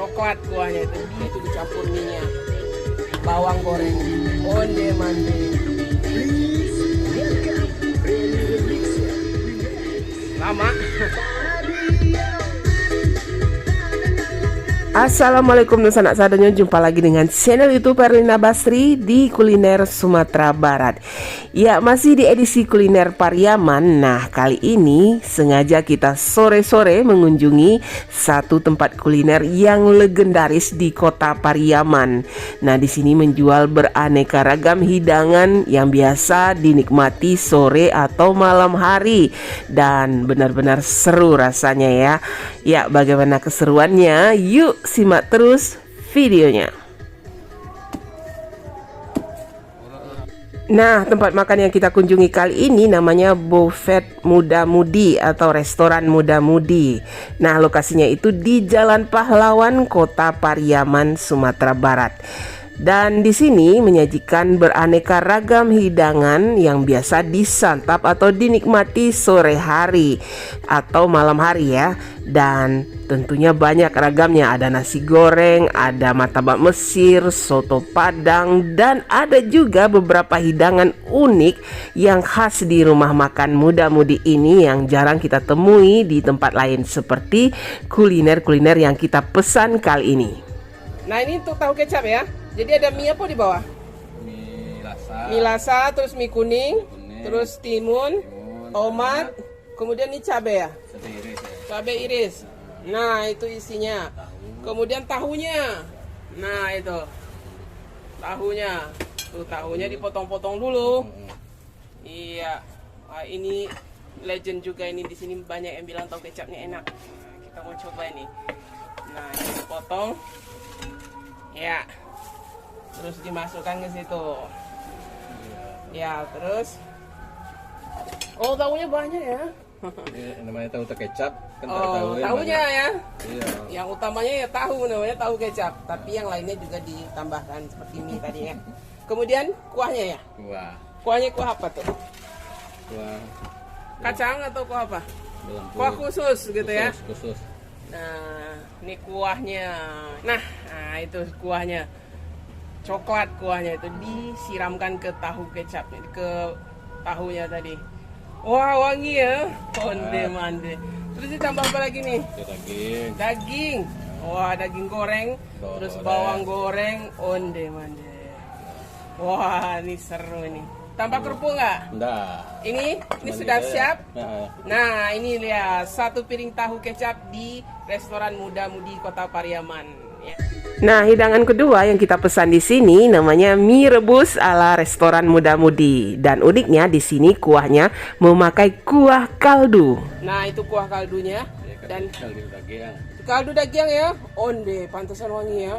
coklat kuahnya itu dicampur minyak, bawang goreng, onde mande. Lama. Assalamualaikum dan sanak sadanya, jumpa lagi dengan channel YouTube Erlina Basri di Kuliner Sumatera Barat. Ya, masih di edisi kuliner Pariaman. Nah, kali ini sengaja kita sore-sore mengunjungi satu tempat kuliner yang legendaris di kota Pariaman. Nah, di sini menjual beraneka ragam hidangan yang biasa dinikmati sore atau malam hari, dan benar-benar seru rasanya ya. Ya, bagaimana keseruannya? Yuk simak terus videonya. Nah, tempat makan yang kita kunjungi kali ini namanya Buffet Muda Mudi atau Restoran Muda Mudi. Nah, lokasinya itu di Jalan Pahlawan, Kota Pariaman, Sumatera Barat. Dan di sini menyajikan beraneka ragam hidangan yang biasa disantap atau dinikmati sore hari atau malam hari ya. Dan tentunya banyak ragamnya, ada nasi goreng, ada martabak Mesir, soto Padang, dan ada juga beberapa hidangan unik yang khas di rumah makan Muda Mudi ini yang jarang kita temui di tempat lain, seperti kuliner-kuliner yang kita pesan kali ini. Nah, ini untuk tahu kecap ya. Jadi ada mie apa di bawah? Mie lasa, terus mie kuning, terus timun, tomat, kemudian ini cabai ya? Cabai iris. Nah, itu isinya. Kemudian tahunya. Nah, itu. Tahunya. Tuh, tahunya dipotong-potong dulu. Iya. Wah, ini legend juga ini, di sini banyak yang bilang tahu kecapnya enak. Nah, kita mau coba ini. Nah, ini dipotong. Ya. Terus dimasukkan ke situ. Ya, terus. Oh, tahunya banyak ya. Namanya tahu kecap kan. Tahunya ya. Iya. Yang utamanya ya tahu, namanya tahu kecap. Tapi yang lainnya juga ditambahkan seperti mie tadi ya. Kemudian kuahnya ya. Kuahnya kuah apa tuh? Kuah kacang atau kuah apa? Kuah khusus gitu ya. Khusus. Nah, ini kuahnya. Nah, itu kuahnya. Coklat kuahnya itu disiramkan ke tahu kecap, ke tahunya tadi. Wah, wangi ya. Onde mande. Terus ditambah apa lagi nih? Daging. Wah, daging goreng. Terus bawang goreng. Onde mande. Wah, ini seru ini. Tambah kerupuk nggak? Enggak. Ini sudah siap. Nah, ini lihat satu piring tahu kecap di Restoran Muda Mudi Kota Pariaman. Ya. Nah, hidangan kedua yang kita pesan di sini namanya mie rebus ala Restoran Muda Mudi, dan uniknya di sini kuahnya memakai kuah kaldu. Nah, itu kuah kaldunya dan kaldu daging ya. Onde, pantesan wangi ya.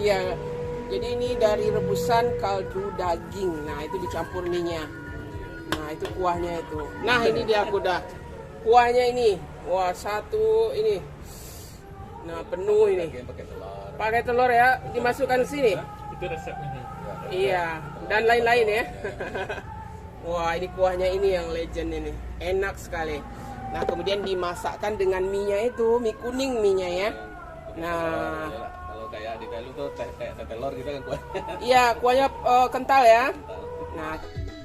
Iya. Jadi ini dari rebusan kaldu daging. Nah, itu dicampur minyak. Nah, itu kuahnya itu. Nah, ini dia kuda. Kuahnya ini. Wah, satu ini. Nah, penuh ini. Pakai telur ya, dimasukkan ke sini. Itu resepnya. Iya, dan lain-lain ya. Wah, ini kuahnya ini yang legend ini. Enak sekali. Nah, kemudian dimasakkan dengan mie-nya itu, mie kuning mie-nya ya. Nah, kalau kayak di Belu tuh telur gitu kan kuahnya. iya, kuahnya kental ya. Nah,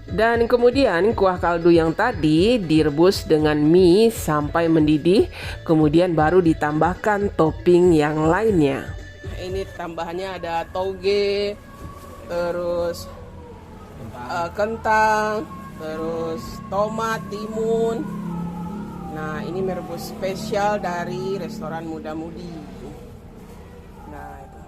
dan kemudian kuah kaldu yang tadi direbus dengan mie sampai mendidih, kemudian baru ditambahkan topping yang lainnya. Ini tambahannya ada toge, terus kentang, terus tomat, timun. Nah, ini merebus spesial dari Restoran Muda Mudi. Nah, itu.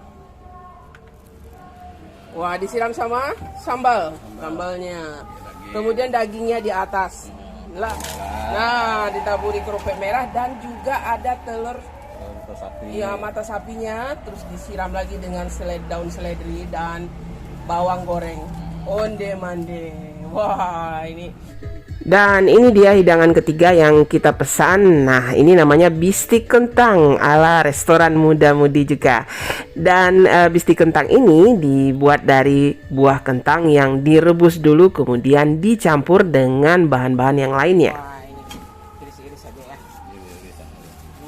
Wah, disiram sama sambalnya. Kemudian dagingnya di atas. Nah, ditaburi kerupuk merah dan juga ada telur sapi. Iya, mata sapinya, terus disiram lagi dengan daun seledri dan bawang goreng. Onde mande. Wah, ini. Dan ini dia hidangan ketiga yang kita pesan. Nah, ini namanya bistik kentang ala Restoran Muda Mudi juga. Dan bistik kentang ini dibuat dari buah kentang yang direbus dulu, kemudian dicampur dengan bahan-bahan yang lainnya. Wah, ini iris-iris aja ya.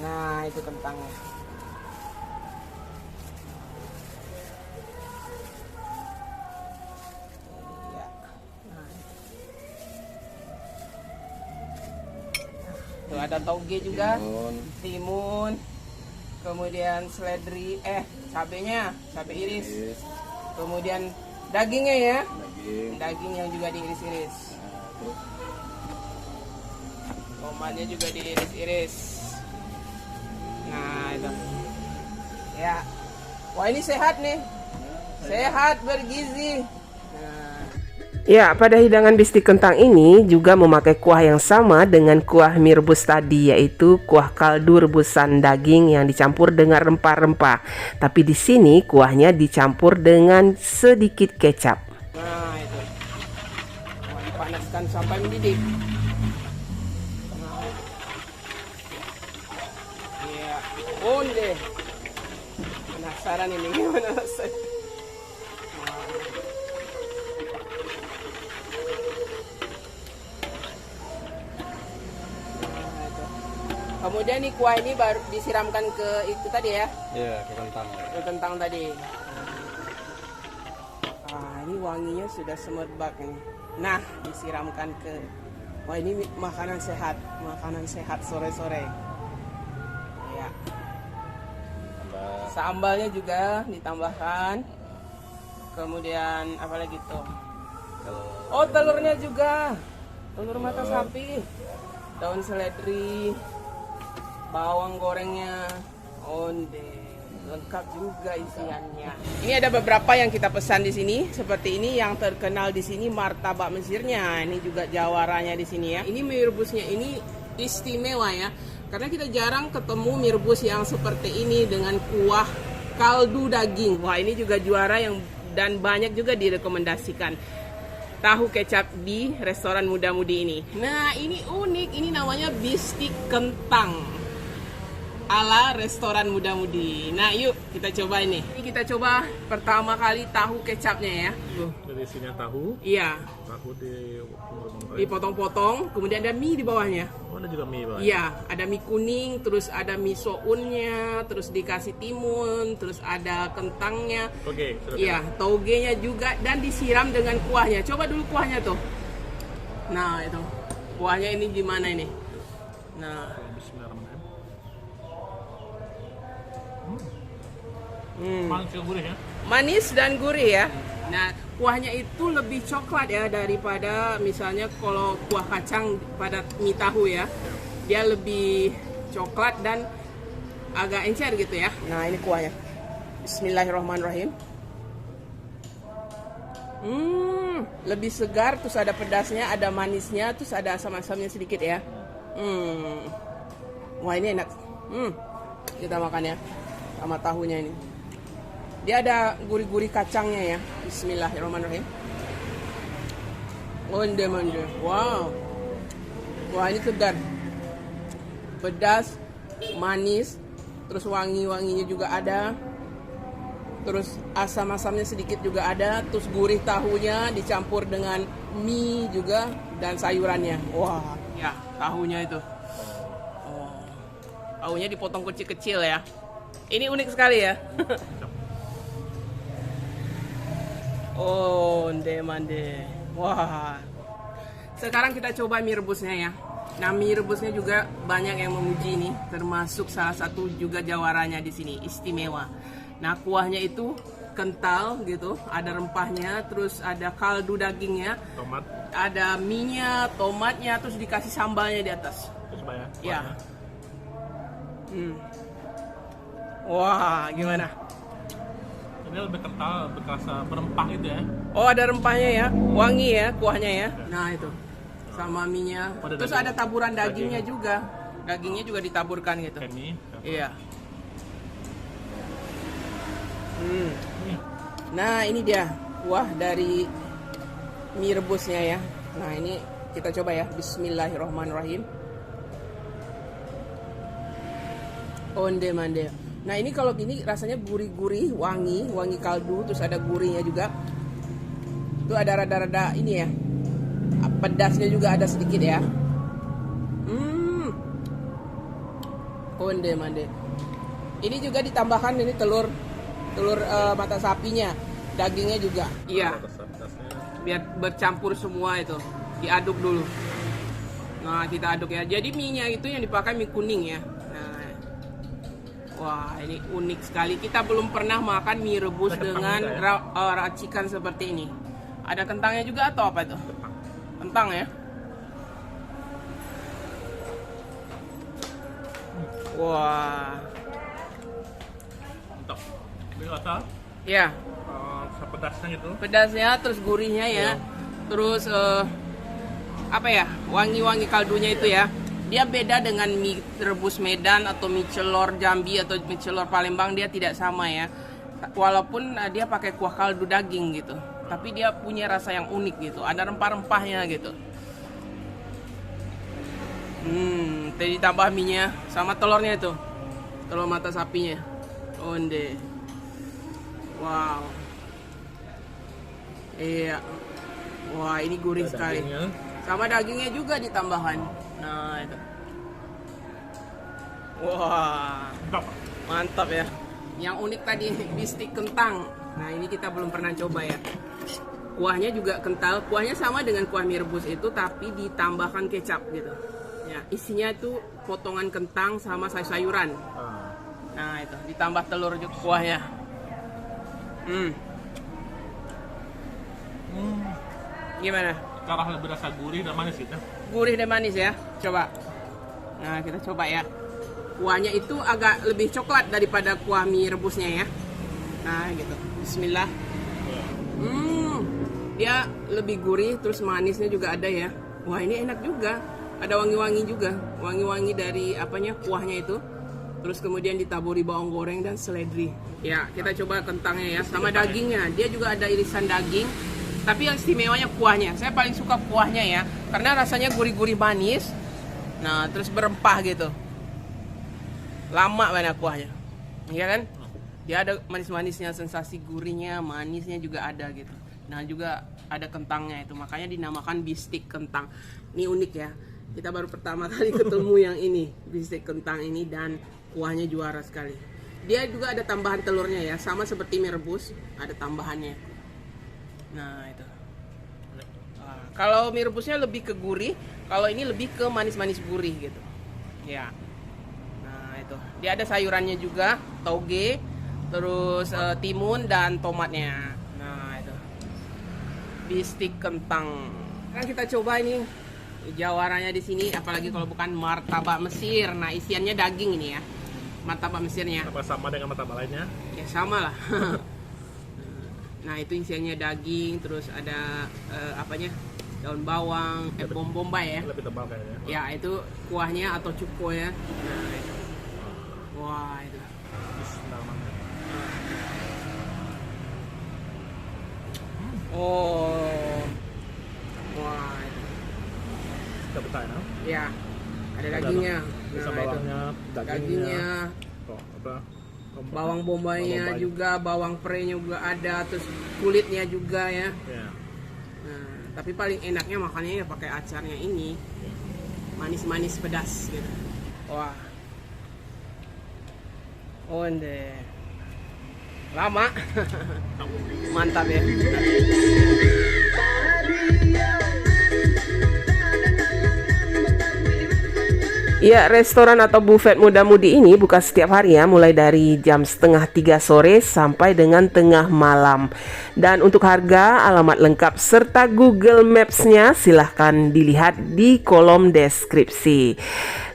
Nah, itu kentangnya. ada toge juga, timun, timun, kemudian seledri, cabenya, cabai iris, kemudian dagingnya ya, daging yang juga diiris-iris, terus tomatnya juga diiris-iris. Nah itu, ya, wah ini sehat nih, sehat bergizi. Nah. Ya, pada hidangan bistik kentang ini juga memakai kuah yang sama dengan kuah mie rebus tadi, yaitu kuah kaldu rebusan daging yang dicampur dengan rempah-rempah. Tapi di sini kuahnya dicampur dengan sedikit kecap. Nah, itu. Kuah dipanaskan sampai mendidih. Nah. Ya, onde. Penasaran ini gimana rasanya. Kemudian nih kuah ini baru disiramkan ke itu tadi ya? iya ke kentang. Ke kentang tadi. Ini wanginya sudah semerbak nih. Nah, disiramkan ke. Wah, ini makanan sehat sore-sore. Ya. Sambalnya juga ditambahkan. Kemudian apa lagi tuh? Oh, telurnya juga. Telur mata sapi. Daun seledri. Bawang gorengnya, onde, lengkap juga isiannya. Ini ada beberapa yang kita pesan di sini, seperti ini yang terkenal di sini martabak Mesirnya. Ini juga jawaranya di sini ya. Ini mie rebusnya ini istimewa ya, karena kita jarang ketemu mie rebus yang seperti ini dengan kuah kaldu daging. Wah, ini juga juara yang dan banyak juga direkomendasikan. Tahu kecap di restoran muda-mudi ini. Nah, ini unik, ini namanya bistik kentang ala restoran muda-mudi. Nah, yuk kita coba ini. Ini kita coba pertama kali tahu kecapnya ya. Dari sini tahu. Iya. Tahu dipotong-potong, kemudian ada mie di bawahnya. Oh, ada juga mie bawahnya. Iya, ada mie kuning, terus ada mie sounnya, terus dikasih timun, terus ada kentangnya. Oke. Iya, togenya juga dan disiram dengan kuahnya. Coba dulu kuahnya tuh. Nah, itu. Kuahnya ini gimana ini? Nah, manis dan gurih ya. Manis dan gurih ya. Nah, kuahnya itu lebih coklat ya daripada misalnya kalau kuah kacang pada mie tahu ya. Dia lebih coklat dan agak encer gitu ya. Nah, ini kuahnya. Bismillahirrahmanirrahim. Lebih segar, terus ada pedasnya, ada manisnya, terus ada asam-asamnya sedikit ya. Wah, ini enak. Kita makan ya sama tahunya ini. Dia ada gurih-gurih kacangnya ya. Bismillahirrahmanirrahim. Onde-mande. Wow. Wah, ini segar. Pedas, manis, terus wangi-wanginya juga ada. Terus asam-asamnya sedikit juga ada. Terus gurih tahunya dicampur dengan mie juga dan sayurannya. Wah, ya, tahunya itu. Oh. Tahunya dipotong kecil-kecil ya. Ini unik sekali ya. Oh, mande. Wah. Sekarang kita coba mie rebusnya ya. Nah, mie rebusnya juga banyak yang memuji nih, termasuk salah satu juga jawaranya di sini, istimewa. Nah, kuahnya itu kental gitu, ada rempahnya, terus ada kaldu dagingnya, Tomat. ada mie-nya, tomatnya, terus dikasih sambalnya di atas. Terus banyak. Ya. Wah, gimana? Ini lebih kental, lebih kerasa berempah gitu ya. Oh, ada rempahnya ya, wangi ya kuahnya ya. Nah, itu sama mie-nya. Terus ada taburan dagingnya juga. Dagingnya juga ditaburkan gitu. Ini. Iya. Nah, ini dia kuah dari mie rebusnya ya. Nah, ini kita coba ya. Bismillahirrahmanirrahim. Onde mande. Nah, ini kalau gini rasanya gurih-gurih, wangi kaldu, terus ada gurihnya juga. Itu ada rada-rada ini ya. Pedasnya juga ada sedikit ya. Onde mande. Ini juga ditambahkan ini telur mata sapinya, dagingnya juga. Iya. Biar bercampur semua itu, diaduk dulu. Nah, kita aduk ya. Jadi mie-nya itu yang dipakai mie kuning ya. Nah, wah, ini unik sekali. Kita belum pernah makan mie rebus Ada kentang dengan juga ya? racikan seperti ini. Ada kentangnya juga atau apa itu? Kentang ya. Wah, Mantap. Ini rasa ya. pedasnya gitu. Pedasnya, terus gurihnya ya. Terus apa ya, wangi-wangi kaldunya itu ya. Dia beda dengan mie rebus Medan atau mie celor Jambi atau mie celor Palembang, dia tidak sama ya. Walaupun dia pakai kuah kaldu daging gitu, tapi dia punya rasa yang unik gitu. Ada rempah-rempahnya gitu. Tadi ditambah mie-nya sama telurnya itu, telur mata sapinya. Onde. Wow. Iya. Wah, ini gurih sekali. Dagingnya. Sama dagingnya juga ditambahkan. Nah, itu. Wah, Mantap. mantap ya. Yang unik tadi bistik kentang. Nah, ini kita belum pernah coba ya. Kuahnya juga kental. Kuahnya sama dengan kuah mie rebus itu, tapi ditambahkan kecap gitu. Ya, isinya itu potongan kentang sama sayur-sayuran. Nah, itu ditambah telur juga kuahnya. Gimana? Sekarang lebih rasa gurih dan manis gitu. Gurih dan manis ya. Coba. Nah, kita coba ya. Kuahnya itu agak lebih coklat daripada kuah mie rebusnya ya. Nah, gitu. Bismillah. Dia lebih gurih, terus manisnya juga ada ya. Wah, ini enak juga. Ada wangi-wangi juga. Wangi-wangi dari apanya, kuahnya itu. Terus kemudian ditaburi bawang goreng dan seledri. Ya, kita coba kentangnya ya. Sama dagingnya. Dia juga ada irisan daging. Tapi yang istimewanya kuahnya. Saya paling suka kuahnya ya. Karena rasanya gurih-gurih manis. Nah, terus berempah gitu. Lama banget kuahnya. Iya kan? Dia ada manis-manisnya, sensasi gurihnya, manisnya juga ada gitu. Nah, juga ada kentangnya itu. Makanya dinamakan bistik kentang. Ini unik ya. Kita baru pertama kali ketemu yang ini. Bistik kentang ini dan kuahnya juara sekali. Dia juga ada tambahan telurnya ya. Sama seperti mie rebus. Ada tambahannya. Nah, itu. Kalau mie rebusnya lebih ke gurih. Kalau ini lebih ke manis-manis gurih gitu. Ya. Nah, itu. Dia ada sayurannya juga. Toge. Terus timun dan tomatnya. Nah, itu. Bistik kentang. Kan kita coba ini. Jawarannya di sini, apalagi kalau bukan martabak Mesir. Nah, isiannya daging ini ya. Martabak Mesirnya. Apa sama dengan martabak lainnya? Ya sama lah. Nah, itu isiannya daging, terus ada apanya? Daun bawang, bawang bombay ya. Lebih tebal kayaknya. Ya, itu kuahnya atau cuko ya. Nah, itu. Wah, itu. Oh. Wah, itu. Kita betah ya. Ya. Ada dagingnya. Bisa Nah, itu. bawangnya, Dagingnya, apa? bawang bombaynya juga, bawang prenya juga ada, terus kulitnya juga ya. Ya. Nah, tapi paling enaknya makannya ya pakai acarnya ini, manis-manis pedas gitu. Wah, onde, lama, mantap ya. Ya, restoran atau buffet muda-mudi ini buka setiap hari ya, mulai dari jam 2:30 sore sampai dengan tengah malam. Dan untuk harga, alamat lengkap serta Google Maps-nya silahkan dilihat di kolom deskripsi.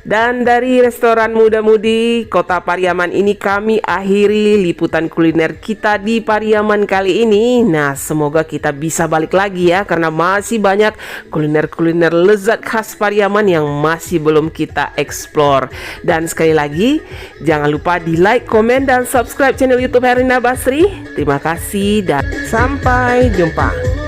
Dan dari restoran muda-mudi Kota Pariaman ini kami akhiri liputan kuliner kita di Pariaman kali ini. Nah, semoga kita bisa balik lagi ya, karena masih banyak kuliner-kuliner lezat khas Pariaman yang masih belum kita explore. Dan sekali lagi, jangan lupa di like, komen, dan subscribe channel YouTube Herlina Basri. Terima kasih dan sampai jumpa.